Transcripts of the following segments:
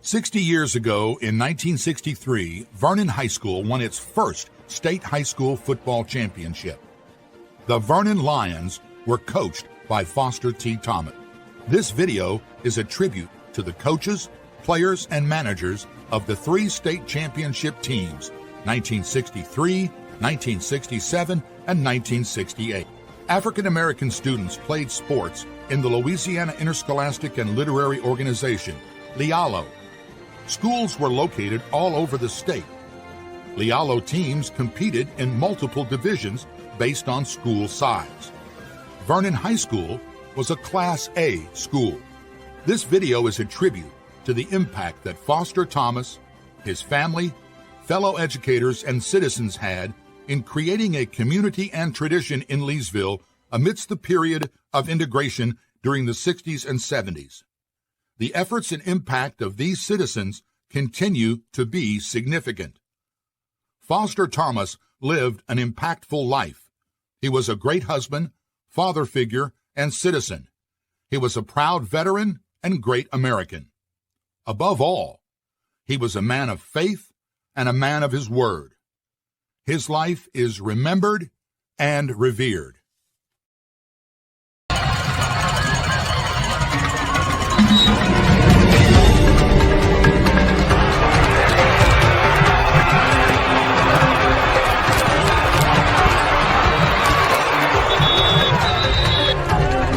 60 years ago, in 1963, Vernon High School won its first state high school football championship. The Vernon Lions were coached by Foster T. Thomas. This video is a tribute to the coaches, players, and managers of the three state championship teams, 1963, 1967, and 1968. African-American students played sports in the Louisiana Interscholastic and Literary Organization, LIALO. Schools were located all over the state. LIALO teams competed in multiple divisions based on school size. Vernon High School was a Class A school. This video is a tribute to the impact that Foster Thomas, his family, fellow educators, and citizens had in creating a community and tradition in Leesville amidst the period of integration during the 60s and 70s. The efforts and impact of these citizens continue to be significant. Foster Thomas lived an impactful life. He was a great husband, father figure, and citizen. He was a proud veteran and great American. Above all, he was a man of faith and a man of his word. His life is remembered and revered.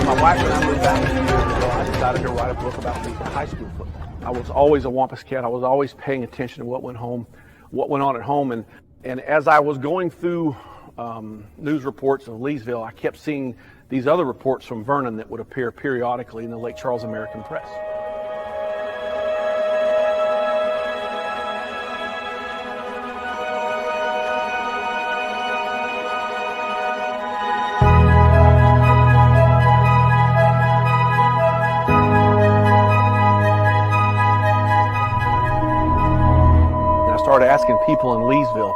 My wife and I moved back a few years ago. I decided to write a book about high school football. I was always a Wampus kid. I was always paying attention to what went on at home. And as I was going through news reports of Leesville, I kept seeing these other reports from Vernon that would appear periodically in the Lake Charles American Press. Started asking people in Leesville,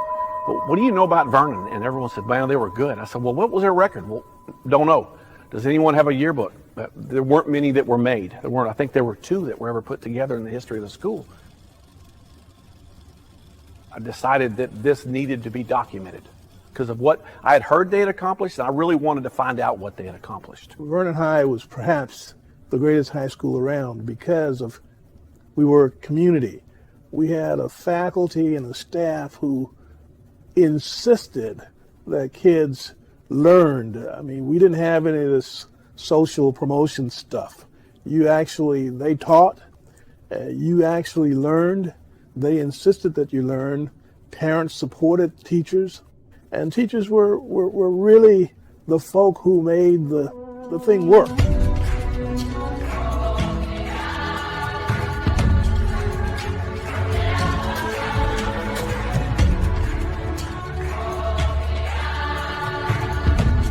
well, what do you know about Vernon? And everyone said, man, they were good. I said, well, what was their record? Well, don't know. Does anyone have a yearbook? There weren't many that were made. I think there were 2 that were ever put together in the history of the school. I decided that this needed to be documented because of what I had heard they had accomplished, and I really wanted to find out what they had accomplished. Vernon High was perhaps the greatest high school around because we were a community. We had a faculty and a staff who insisted that kids learned. I mean, we didn't have any of this social promotion stuff. They taught, you actually learned. They insisted that you learn. Parents supported teachers, and teachers were really the folk who made the thing work.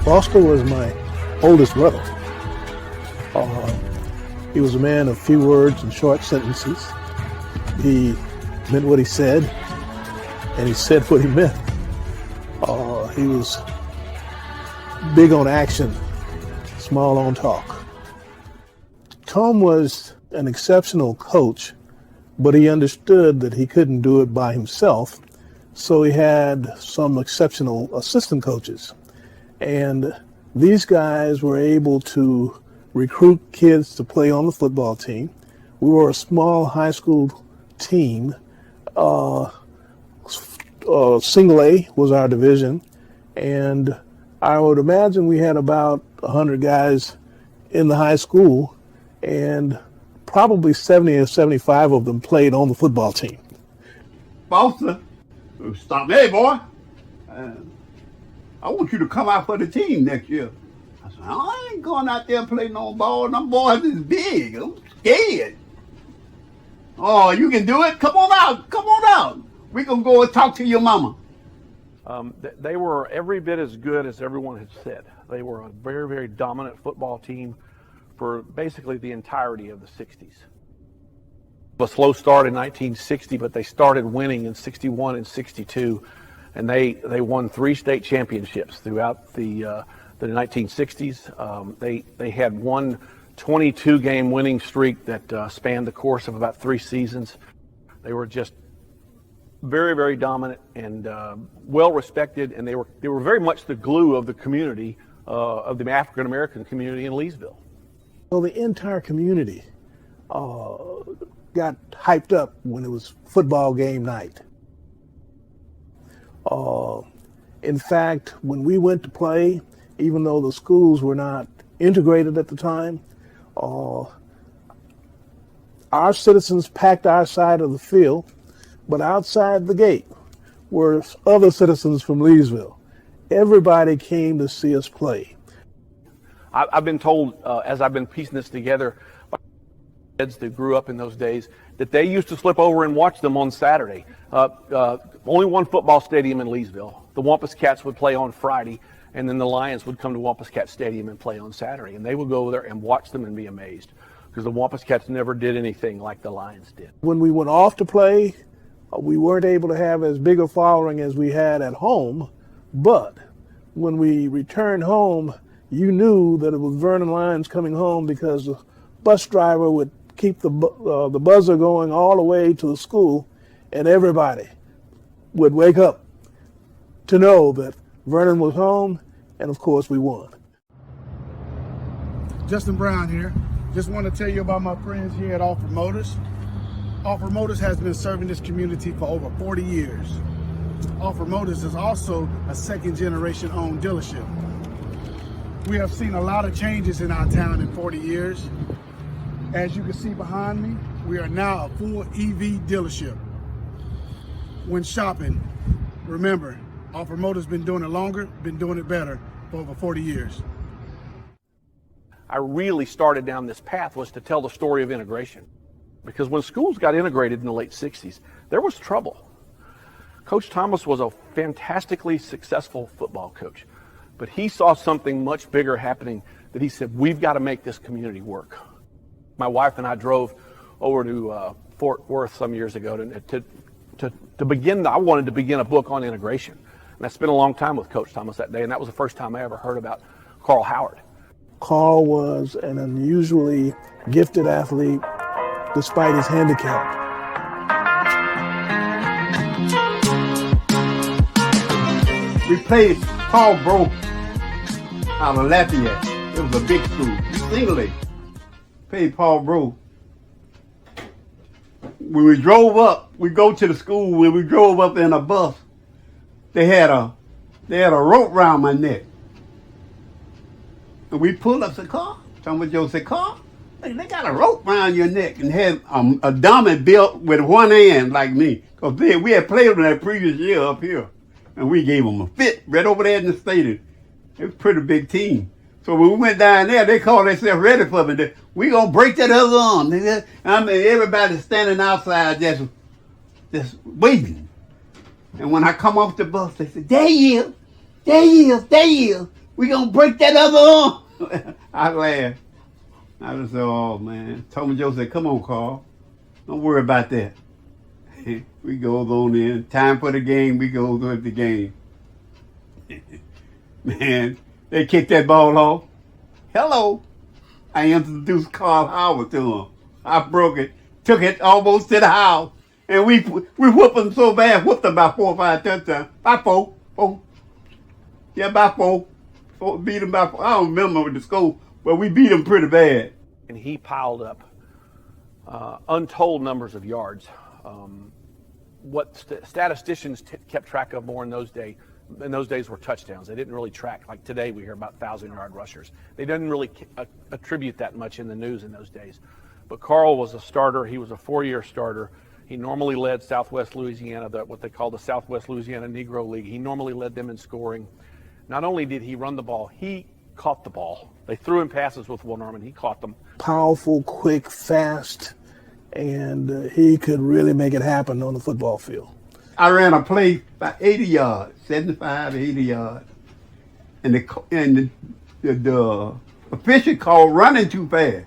Foster was my oldest brother. He was a man of few words and short sentences. He meant what he said, and he said what he meant. He was big on action, small on talk. Tom was an exceptional coach, but he understood that he couldn't do it by himself, so he had some exceptional assistant coaches. And these guys were able to recruit kids to play on the football team. We were a small high school team. Single A was our division. And I would imagine we had about 100 guys in the high school, and probably 70 or 75 of them played on the football team. Foster, stop. Hey, boy. I want you to come out for the team next year. I said, I ain't going out there and play no ball. Them boys is big. I'm scared. Oh, you can do it? Come on out. Come on out. We can go and talk to your mama. They were every bit as good as everyone had said. They were a very, very dominant football team for basically the entirety of the 60s. A slow start in 1960, but they started winning in 61 and 62, and they won 3 state championships throughout the 1960s. They had one 22-game winning streak that spanned the course of about 3 seasons. They were just very, very dominant and well respected, and they were very much the glue of the community, of the African American community in Leesville. So the entire community got hyped up when it was football game night. In fact, when we went to play, even though the schools were not integrated at the time, our citizens packed our side of the field, but outside the gate were other citizens from Leesville. Everybody came to see us play. I've been told, as I've been piecing this together, by kids that grew up in those days, that they used to slip over and watch them on Saturday. Only one football stadium in Leesville. The Wampus Cats would play on Friday, and then the Lions would come to Wampus Cat Stadium and play on Saturday. And they would go over there and watch them and be amazed, because the Wampus Cats never did anything like the Lions did. When we went off to play, we weren't able to have as big a following as we had at home, but when we returned home, you knew that it was Vernon Lions coming home, because the bus driver would keep the buzzer going all the way to the school, and everybody would wake up to know that Vernon was home, and of course we won. Justin Brown here. Just want to tell you about my friends here at Alfred Motors. Alfred Motors has been serving this community for over 40 years. Alfred Motors is also a second-generation owned dealership. We have seen a lot of changes in our town in 40 years. As you can see behind me, we are now a full EV dealership. When shopping, remember, Alfred Motors been doing it longer, been doing it better for over 40 years. I really started down this path was to tell the story of integration. Because when schools got integrated in the late 60s, there was trouble. Coach Thomas was a fantastically successful football coach, but he saw something much bigger happening that he said, we've got to make this community work. My wife and I drove over to Fort Worth some years ago to begin, I wanted to begin a book on integration. And I spent a long time with Coach Thomas that day, and that was the first time I ever heard about Carl Howard. Carl was an unusually gifted athlete despite his handicap. We played Paul Bro out of Lafayette. It was a big school. Single A. Played Paul Bro. When we drove up, we go to the school. When we drove up in a bus, they had a rope around my neck. And we pulled up the car. Somebody Joe said, "Carl, they got a rope around your neck," and had a dummy built with one hand like me. Because we had played them that previous year up here. And we gave them a fit right over there in the stadium. It was a pretty big team. So when we went down there, they called themselves ready for me. We gonna break that other arm. I mean, everybody standing outside just waiting. And when I come off the bus, they said, there he is. We gonna break that other arm. I laughed. I just said, oh man. Tommy Joe said, come on, Carl. Don't worry about that. We goes on in. Time for the game, we goes with the game. Man, they kicked that ball off. Hello. I introduced Carl Howard to him. I broke it, took it almost to the house. And we whooped him so bad, whooped him by 4 or 5 touchdowns. By four. Yeah, by four. Beat him by 4. I don't remember with the score, but we beat him pretty bad. And he piled up untold numbers of yards. What statisticians kept track of more in those days were touchdowns. They didn't really track, like today we hear about 1,000-yard rushers. They didn't really attribute that much in the news in those days. But Carl was a starter. He was a 4-year starter. He normally led Southwest Louisiana, what they call the Southwest Louisiana Negro League. He normally led them in scoring. Not only did he run the ball, he caught the ball. They threw him passes with one arm, and he caught them. Powerful, quick, fast, and he could really make it happen on the football field. I ran a play about 80 yards, 75, 80 yards. And the official called running too fast.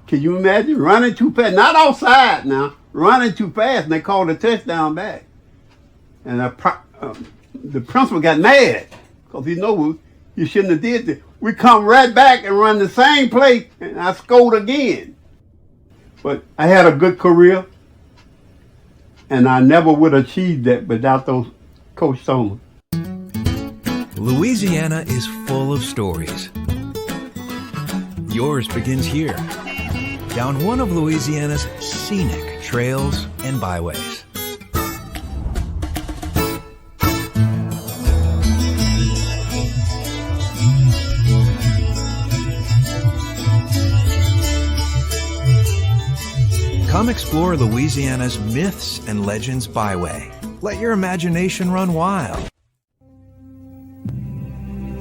Can you imagine running too fast? Not outside now, running too fast, and they called a touchdown back. And the principal got mad because he knew you shouldn't have did that. We come right back and run the same play, and I scored again. But I had a good career, and I never would have achieved that without those Coach Somers. Louisiana is full of stories. Yours begins here, down one of Louisiana's scenic trails and byways. Come explore Louisiana's myths and legends byway. Let your imagination run wild.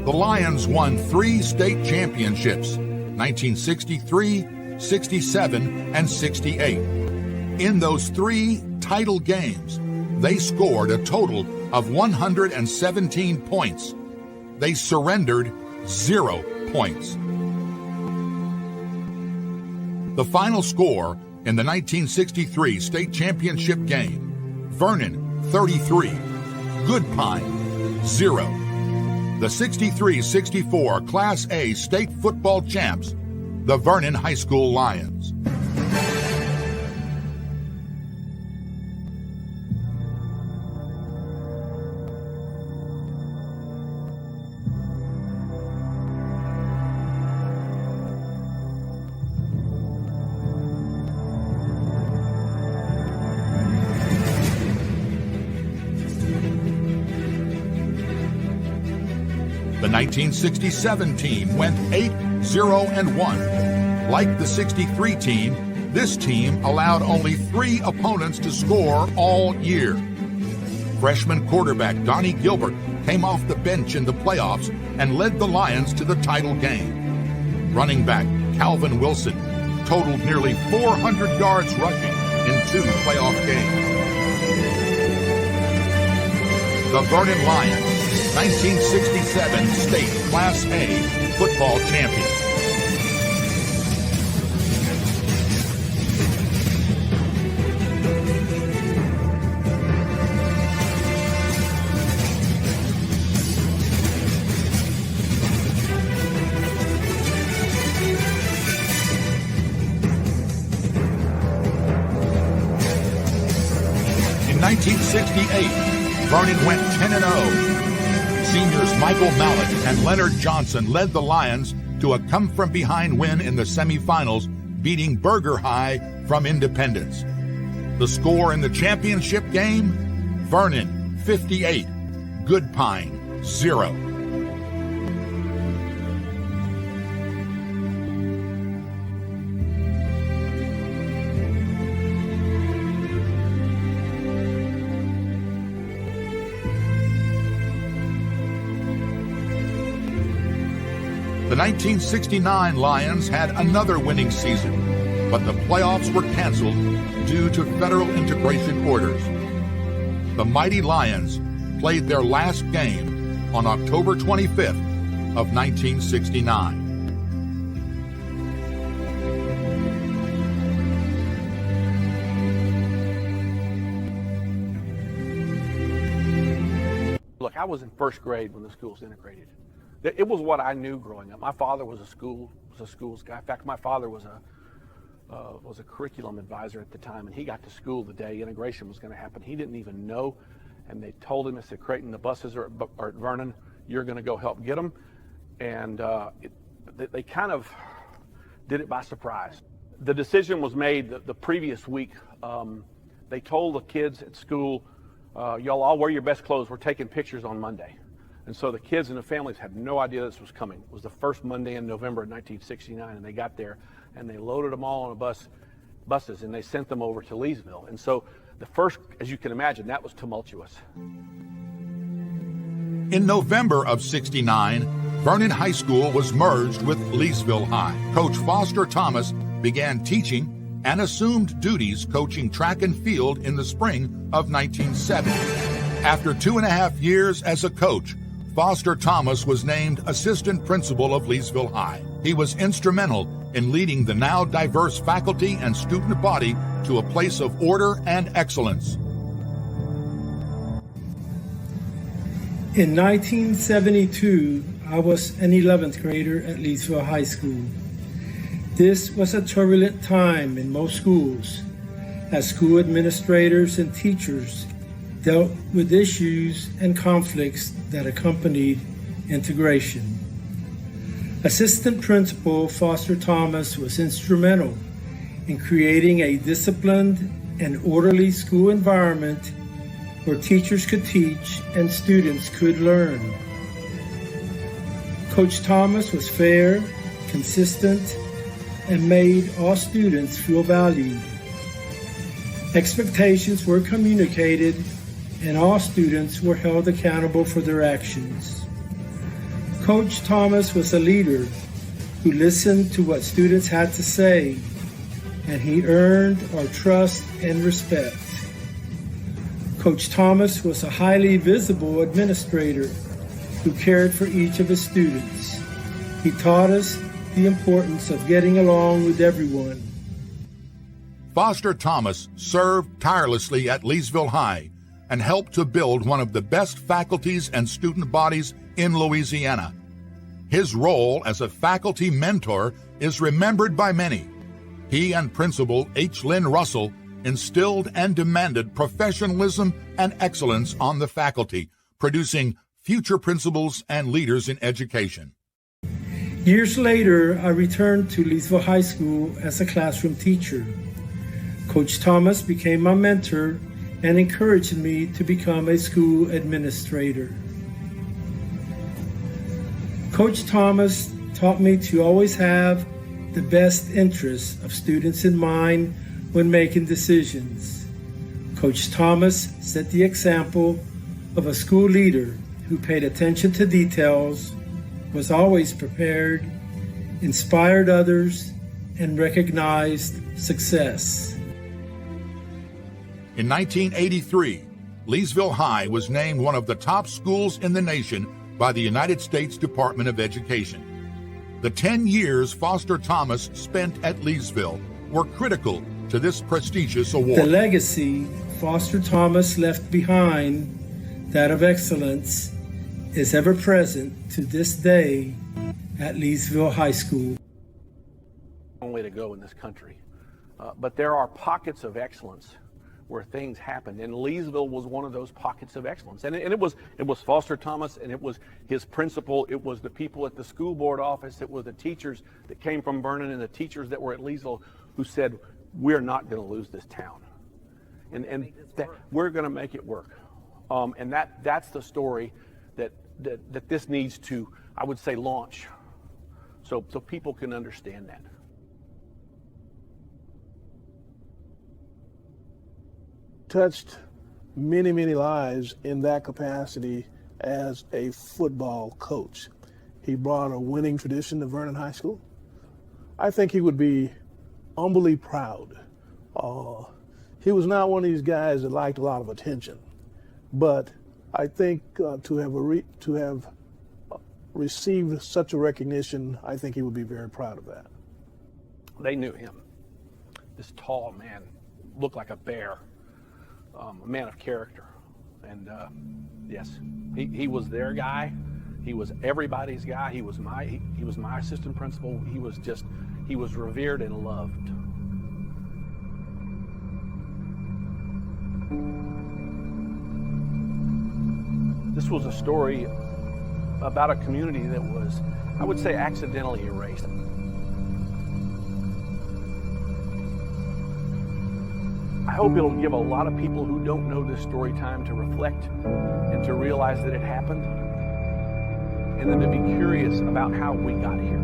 The Lions won 3 state championships, 1963, 67, and 68. In those 3 title games, they scored a total of 117 points. They surrendered 0 points. The final score in the 1963 state championship game, Vernon 33, Goodpine 0. The 63-64 Class A state football champs, the Vernon High School Lions. The 1967 team went 8-0-1. Like the 63 team, this team allowed only 3 opponents to score all year. Freshman quarterback Donnie Gilbert came off the bench in the playoffs and led the Lions to the title game. Running back Calvin Wilson totaled nearly 400 yards rushing in 2 playoff games. The Vernon Lions, 1967 state Class A football champions. In 1968, Vernon went 10-0. Seniors Michael Mallett and Leonard Johnson led the Lions to a come-from-behind win in the semifinals, beating Burger High from Independence. The score in the championship game, Vernon 58, Goodpine 0. The 1969 Lions had another winning season, but the playoffs were canceled due to federal integration orders. The mighty Lions played their last game on October 25th of 1969. Look, I was in first grade when the school's integrated. It was what I knew growing up. My father was a schools guy. In fact, my father was a curriculum advisor at the time, and he got to school the day integration was going to happen. He didn't even know, and they told him, they said, Creighton, the buses are at Vernon. You're going to go help get them. And they kind of did it by surprise. The decision was made the previous week. They told the kids at school, y'all all wear your best clothes. We're taking pictures on Monday. And so the kids and the families had no idea this was coming. It was the first Monday in November of 1969, and they got there, and they loaded them all on buses, and they sent them over to Leesville. And so the first, as you can imagine, that was tumultuous. In November of '69, Vernon High School was merged with Leesville High. Coach Foster Thomas began teaching and assumed duties coaching track and field in the spring of 1970. After 2.5 years as a coach, Foster Thomas was named assistant principal of Leesville High. He was instrumental in leading the now diverse faculty and student body to a place of order and excellence. In 1972, I was an 11th grader at Leesville High School. This was a turbulent time in most schools, as school administrators and teachers dealt with issues and conflicts that accompanied integration. Assistant Principal Foster Thomas was instrumental in creating a disciplined and orderly school environment where teachers could teach and students could learn. Coach Thomas was fair, consistent, and made all students feel valued. Expectations were communicated, and all students were held accountable for their actions. Coach Thomas was a leader who listened to what students had to say, and he earned our trust and respect. Coach Thomas was a highly visible administrator who cared for each of his students. He taught us the importance of getting along with everyone. Foster Thomas served tirelessly at Leesville High and helped to build one of the best faculties and student bodies in Louisiana. His role as a faculty mentor is remembered by many. He and Principal H. Lynn Russell instilled and demanded professionalism and excellence on the faculty, producing future principals and leaders in education. Years later, I returned to Leesville High School as a classroom teacher. Coach Thomas became my mentor and encouraged me to become a school administrator. Coach Thomas taught me to always have the best interests of students in mind when making decisions. Coach Thomas set the example of a school leader who paid attention to details, was always prepared, inspired others, and recognized success. In 1983, Leesville High was named one of the top schools in the nation by the United States Department of Education. The 10 years Foster Thomas spent at Leesville were critical to this prestigious award. The legacy Foster Thomas left behind, that of excellence, is ever present to this day at Leesville High School. Long way to go in this country, but there are pockets of excellence where things happen, and Leesville was one of those pockets of excellence. And it was Foster Thomas, and it was his principal, it was the people at the school board office, it was the teachers that came from Vernon and the teachers that were at Leesville who said, we're not going to lose this town, and that we're going to make it work. And that's the story that this needs to, I would say, launch, so people can understand that. Touched many, many lives in that capacity as a football coach. He brought a winning tradition to Vernon High School. I think he would be humbly proud. He was not one of these guys that liked a lot of attention, but I think to have received such a recognition, I think he would be very proud of that. They knew him. This tall man, looked like a bear, a man of character, and yes, he was their guy. He was everybody's guy. He was my assistant principal. He was revered and loved. This was a story about a community that was, I would say, accidentally erased. I hope it'll give a lot of people who don't know this story time to reflect and to realize that it happened, and then to be curious about how we got here.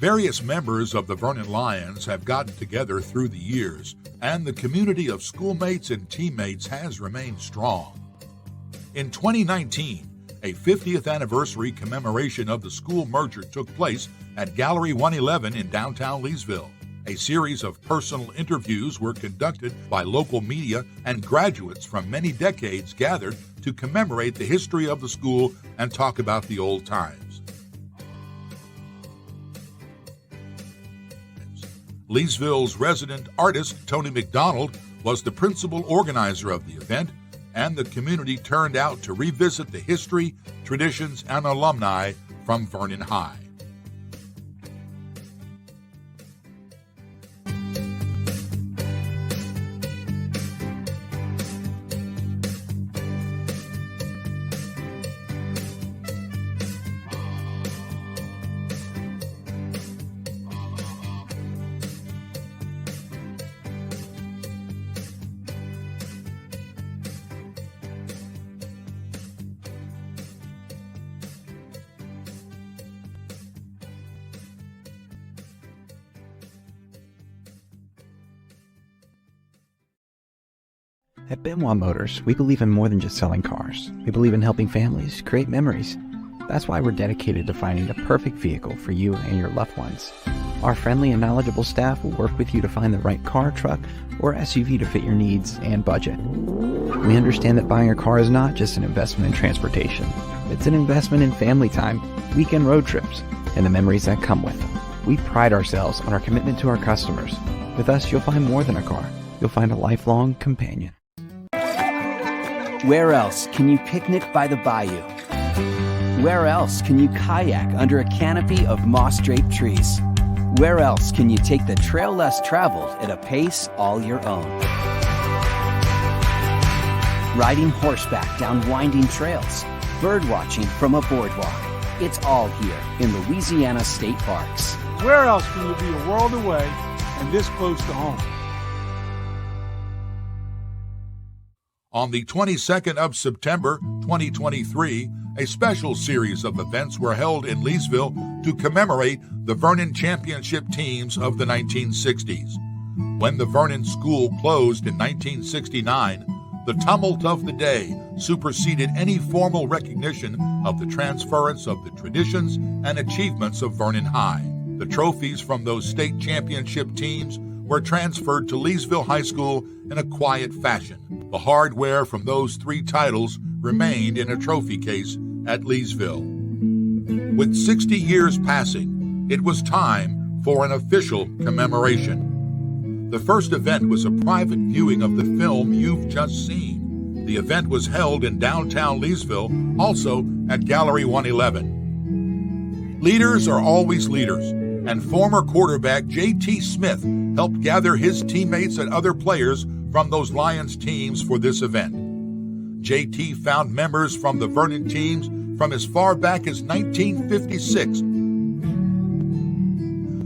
Various members of the Vernon Lions have gotten together through the years, and the community of schoolmates and teammates has remained strong. In 2019, a 50th anniversary commemoration of the school merger took place at Gallery 111 in downtown Leesville. A series of personal interviews were conducted by local media, and graduates from many decades gathered to commemorate the history of the school and talk about the old times. Leesville's resident artist, Tony McDonald, was the principal organizer of the event, and the community turned out to revisit the history, traditions, and alumni from Vernon High. At Benoit Motors, we believe in more than just selling cars. We believe in helping families create memories. That's why we're dedicated to finding the perfect vehicle for you and your loved ones. Our friendly and knowledgeable staff will work with you to find the right car, truck, or SUV to fit your needs and budget. We understand that buying a car is not just an investment in transportation. It's an investment in family time, weekend road trips, and the memories that come with them. We pride ourselves on our commitment to our customers. With us, you'll find more than a car. You'll find a lifelong companion. Where else can you picnic by the bayou? Where else can you kayak under a canopy of moss-draped trees? Where else can you take the trail less traveled at a pace all your own? Riding horseback down winding trails, bird watching from a boardwalk. It's all here in Louisiana state parks. Where else can you be a world away and this close to home? On the 22nd of September 2023, a special series of events were held in Leesville to commemorate the Vernon championship teams of the 1960s. When the Vernon School closed in 1969, the tumult of the day superseded any formal recognition of the transference of the traditions and achievements of Vernon High. The trophies from those state championship teams were transferred to Leesville High School in a quiet fashion. The hardware from those 3 titles remained in a trophy case at Leesville. With 60 years passing, it was time for an official commemoration. The first event was a private viewing of the film you've just seen. The event was held in downtown Leesville, also at Gallery 111. Leaders are always leaders, and former quarterback J.T. Smith helped gather his teammates and other players from those Lions teams for this event. J.T. found members from the Vernon teams from as far back as 1956.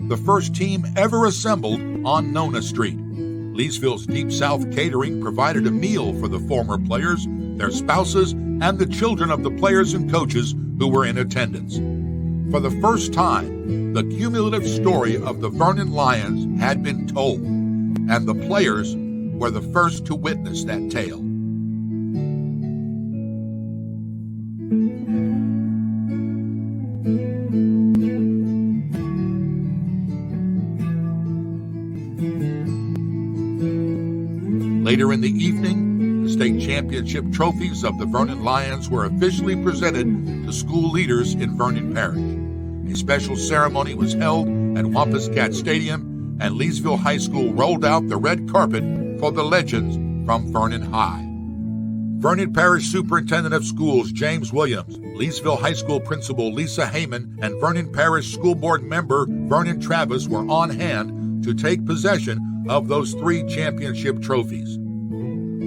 The first team ever assembled on Nona Street. Leesville's Deep South Catering provided a meal for the former players, their spouses, and the children of the players and coaches who were in attendance. For the first time, the cumulative story of the Vernon Lions had been told, and the players were the first to witness that tale. Later in the evening, the state championship trophies of the Vernon Lions were officially presented to school leaders in Vernon Parish. A special ceremony was held at Wampuscat Stadium, and Leesville High School rolled out the red carpet for the legends from Vernon High. Vernon Parish Superintendent of Schools James Williams, Leesville High School Principal Lisa Heyman, and Vernon Parish School Board member Vernon Travis were on hand to take possession of those 3 championship trophies.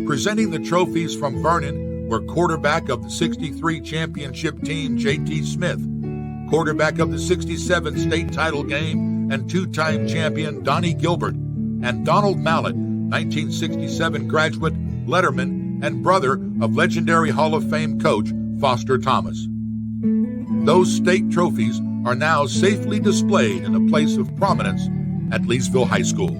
Presenting the trophies from Vernon were quarterback of the 63 championship team J.T. Smith, quarterback of the 67 state title game and 2-time champion Donnie Gilbert, and Donald Mallett, 1967 graduate, letterman, and brother of legendary Hall of Fame coach Foster Thomas. Those state trophies are now safely displayed in a place of prominence at Leesville High School.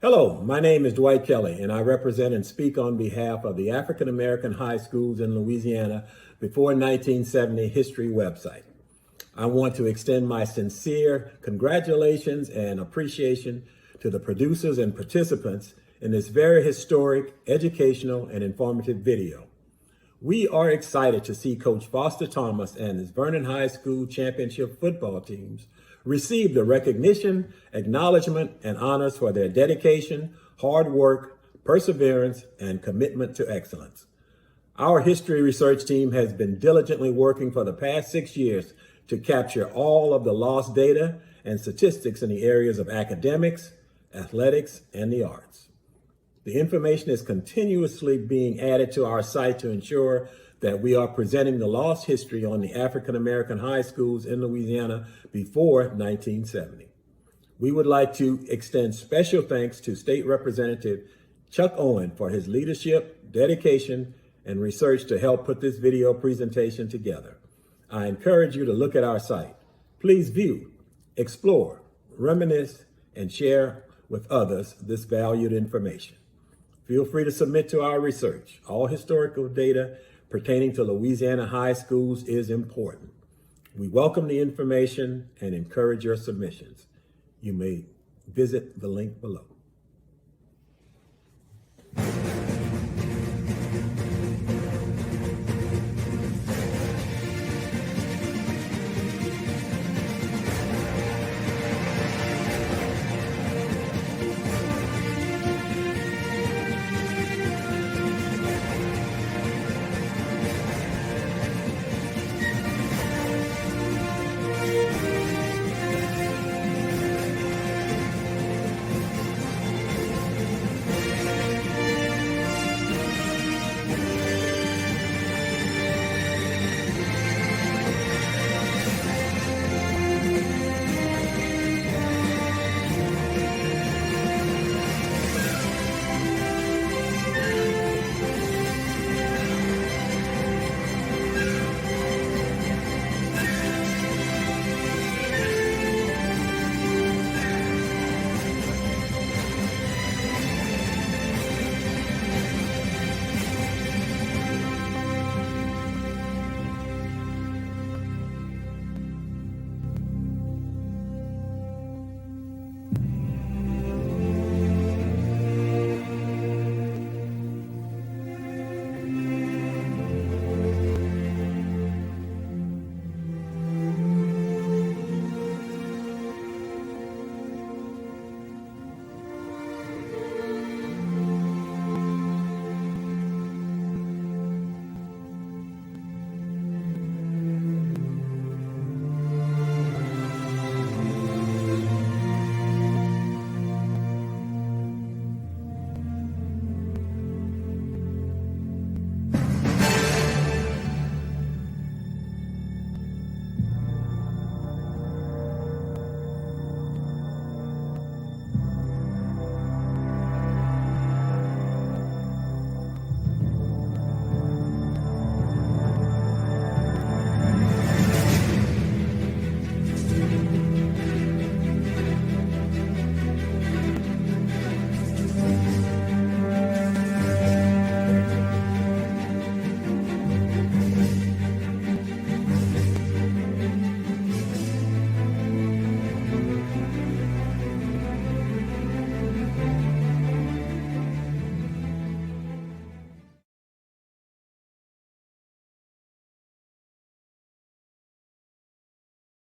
Hello, my name is Dwight Kelly, and I represent and speak on behalf of the African American High Schools in Louisiana Before 1970 History website. I want to extend my sincere congratulations and appreciation to the producers and participants in this very historic, educational, and informative video. We are excited to see Coach Foster Thomas and his Vernon High School championship football teams receive the recognition, acknowledgement, and honors for their dedication, hard work, perseverance, and commitment to excellence. Our history research team has been diligently working for the past 6 years to capture all of the lost data and statistics in the areas of academics, athletics, and the arts. The information is continuously being added to our site to ensure that we are presenting the lost history on the African American high schools in Louisiana before 1970. We would like to extend special thanks to State Representative Chuck Owen for his leadership, dedication, and research to help put this video presentation together. I encourage you to look at our site. Please view, explore, reminisce, and share with others this valued information. Feel free to submit to our research. All historical data pertaining to Louisiana high schools is important. We welcome the information and encourage your submissions. You may visit the link below.